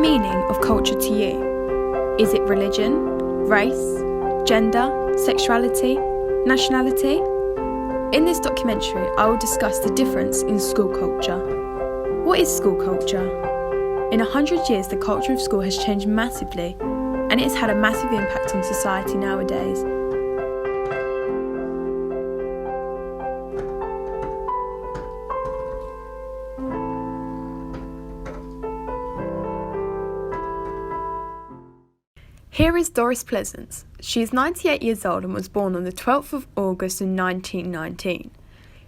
meaning of culture to you? Is it religion, race, gender, sexuality, nationality? In this documentary, I will discuss the difference in school culture. What is school culture? In 100 years, the culture of school has changed massively, and it has had a massive impact on society nowadays. Here is Doris Pleasance. She is 98 years old and was born on the 12th of August in 1919.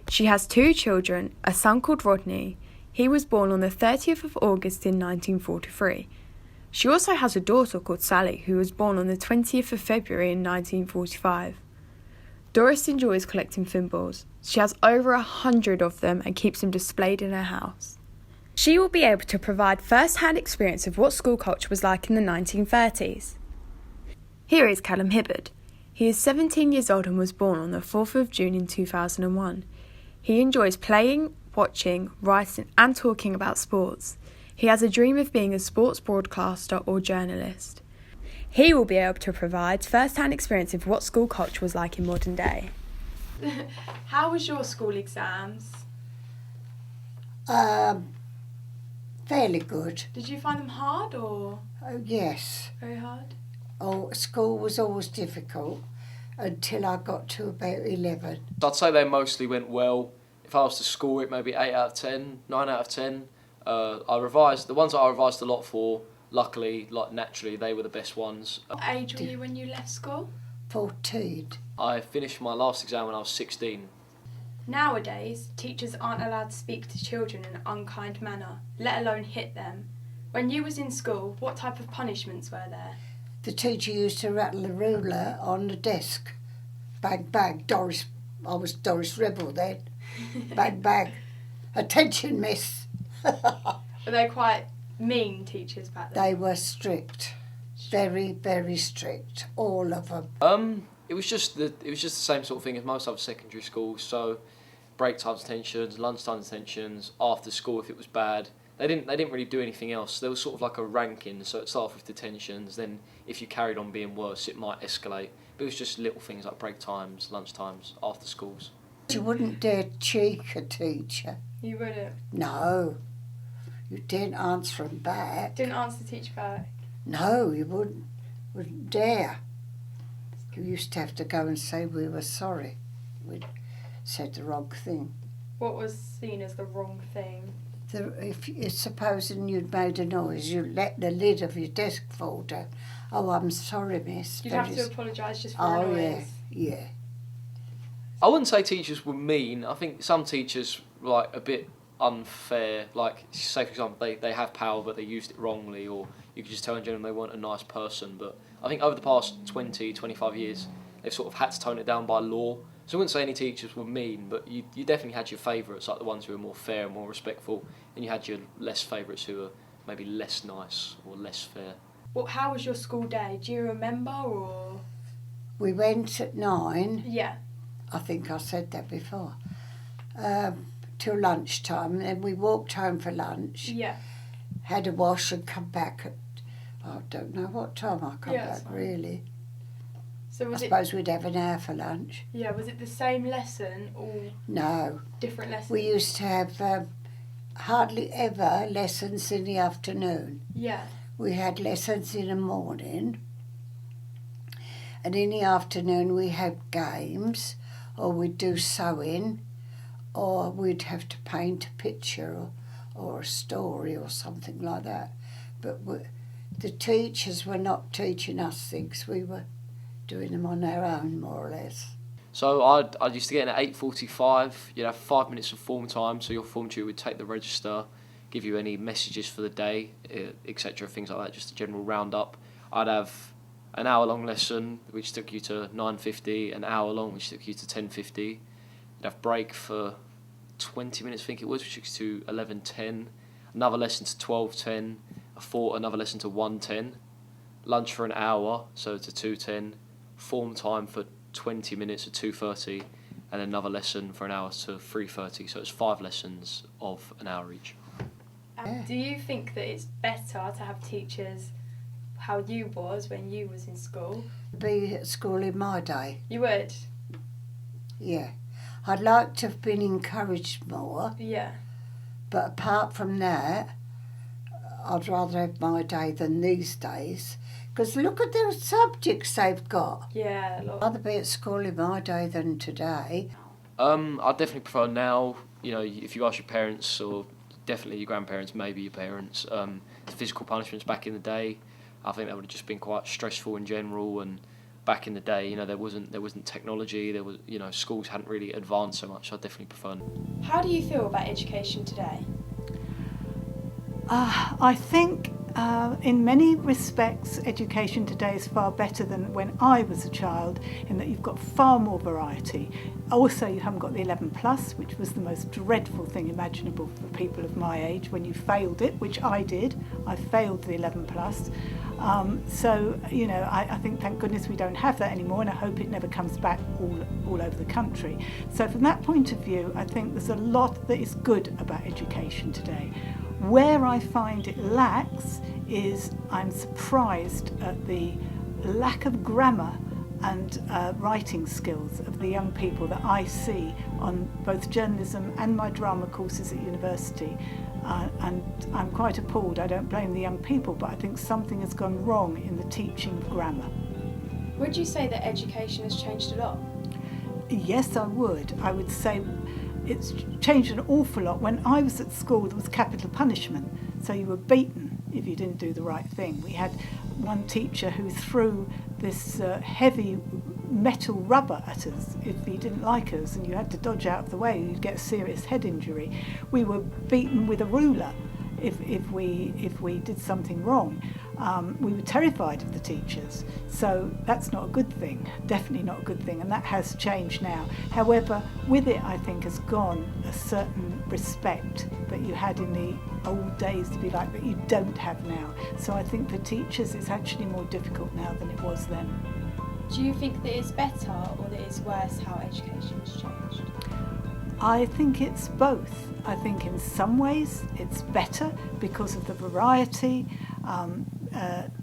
She has 2 children, a son called Rodney. He was born on the 30th of August in 1943. She also has a daughter called Sally, who was born on the 20th of February in 1945. Doris enjoys collecting thimbles. She has over 100 of them and keeps them displayed in her house. She will be able to provide first-hand experience of what school culture was like in the 1930s. Here is Callum Hibbard. He is 17 years old and was born on the 4th of June in 2001. He enjoys playing, watching, writing and talking about sports. He has a dream of being a sports broadcaster or journalist. He will be able to provide first-hand experience of what school culture was like in modern day. How was your school exams? Fairly good. Did you find them hard or? Oh, yes. Very hard? Oh, school was always difficult until I got to about 11. I'd say they mostly went well. If I was to score it, maybe 8 out of 10, 9 out of 10. I revised, the ones that I revised a lot for, luckily, naturally, they were the best ones. What age were you when you left school? 14. I finished my last exam when I was 16. Nowadays, teachers aren't allowed to speak to children in an unkind manner, let alone hit them. When you was in school, what type of punishments were there? The teacher used to rattle the ruler on the desk. Bang, bang. Doris, I was Doris Rebel then. Bang, bang. Attention, miss. Were they quite mean teachers back then? They were strict. Very, very strict. All of them. It was just the same sort of thing as most other secondary schools. So, break time detentions, lunchtime detentions, after school if it was bad. They didn't really do anything else. There was sort of like a ranking, so it started off with detentions. Then, if you carried on being worse, it might escalate. But it was just little things like break times, lunch times, after schools. You wouldn't dare cheek a teacher. You wouldn't? No. You didn't answer them back. Didn't answer the teacher back? No, you wouldn't dare. You used to have to go and say we were sorry. We'd said the wrong thing. What was seen as the wrong thing? Supposing you'd made a noise, you let the lid of your desk fall down. Oh, I'm sorry, miss. You'd have to apologise just for a noise. Yeah. I wouldn't say teachers were mean. I think some teachers were a bit unfair. Like, say for example, they have power but they used it wrongly, or you could just tell in general they weren't a nice person. But I think over the past 20, 25 years, they've sort of had to tone it down by law. So I wouldn't say any teachers were mean, but you definitely had your favourites, like the ones who were more fair and more respectful, and you had your less favourites who were maybe less nice or less fair. Well, how was your school day? Do you remember, or? We went at 9. Yeah. I think I said that before. Till lunchtime, and then we walked home for lunch. Yeah. Had a wash and come back at, I don't know what time I come back, fine. really. So I suppose we'd have an hour for lunch. Yeah, was it the same lesson or No. different lessons? We used to have hardly ever lessons in the afternoon. Yeah. We had lessons in the morning, and in the afternoon we had games, or we'd do sewing, or we'd have to paint a picture or a story or something like that. But the teachers were not teaching us things, we were doing them on our own, more or less. So I used to get in at 8:45. You'd have 5 minutes of form time, so your form tutor would take the register, give you any messages for the day, etc., things like that, just a general roundup. I'd have an hour-long lesson, which took you to 9:50, an hour-long, which took you to 10:50. You'd have break for 20 minutes, I think it was, which took you to 11:10. Another lesson to 12:10. Another lesson to 1:10. Lunch for an hour, so to 2:10. Form time for 20 minutes at 2:30, and another lesson for an hour to 3:30. So it's 5 lessons of an hour each. Do you think that it's better to have teachers how you was when you was in school? Be at school in my day, You would? yeah. I'd like to have been encouraged more, Yeah. but apart from that, I'd rather have my day than these days. Because look at the subjects they've got. Yeah, a lot. I'd rather be at school in my day than today. I definitely prefer now. You know, if you ask your parents or definitely your grandparents, maybe your parents, the physical punishments back in the day, I think that would have just been quite stressful in general. And back in the day, you know, there wasn't technology. There was, you know, schools hadn't really advanced so much. So I definitely prefer. How do you feel about education today? I think in many respects education today is far better than when I was a child, in that you've got far more variety. Also, you haven't got the 11 plus, which was the most dreadful thing imaginable for people of my age when you failed it, which I did. I failed the 11 plus. So, you know, I think thank goodness we don't have that anymore, and I hope it never comes back all over the country. So from that point of view, I think there's a lot that is good about education today. Where I find it lacks is I'm surprised at the lack of grammar and writing skills of the young people that I see on both journalism and my drama courses at university. And I'm quite appalled. I don't blame the young people, but I think something has gone wrong in the teaching of grammar. Would you say that education has changed a lot? Yes, I would. I would say it's changed an awful lot. When I was at school, there was capital punishment, so you were beaten if you didn't do the right thing. We had one teacher who threw this heavy metal rubber at us if he didn't like us, and you had to dodge out of the way. You'd get a serious head injury. We were beaten with a ruler if we did something wrong. We were terrified of the teachers, so that's not a good thing, definitely not a good thing, and that has changed now. However, with it I think has gone a certain respect that you had in the old days, to be like, that you don't have now. So I think for teachers it's actually more difficult now than it was then. Do you think that it's better or that it's worse how education has changed? I think it's both. I think in some ways it's better because of the variety,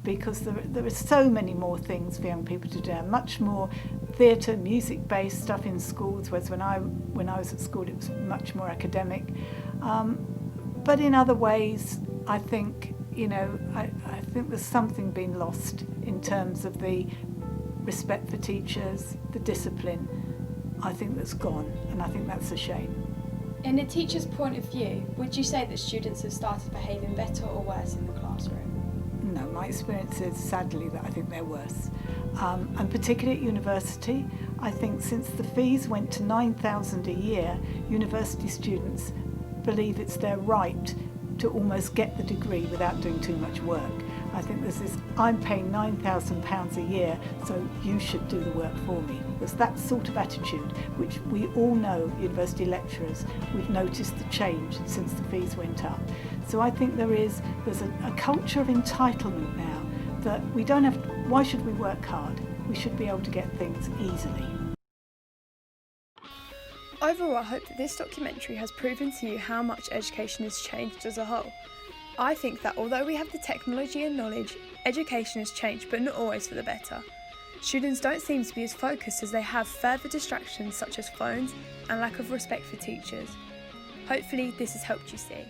because there are so many more things for young people to do, much more theatre, music-based stuff in schools, whereas when I was at school it was much more academic. But in other ways, I think, you know, I think there's something being lost in terms of the respect for teachers, the discipline. I think that's gone, and I think that's a shame. In a teacher's point of view, would you say that students have started behaving better or worse in the classroom? No, my experience is sadly that I think they're worse. And particularly at university, I think since the fees went to £9,000 a year, university students believe it's their right to almost get the degree without doing too much work. I think there's this, I'm paying £9,000 a year, so you should do the work for me. There's that sort of attitude, which we all know, university lecturers, we've noticed the change since the fees went up. So I think there's a culture of entitlement now that we don't have, why should we work hard? We should be able to get things easily. Overall, I hope that this documentary has proven to you how much education has changed as a whole. I think that although we have the technology and knowledge, education has changed, but not always for the better. Students don't seem to be as focused as they have further distractions such as phones and lack of respect for teachers. Hopefully this has helped you see.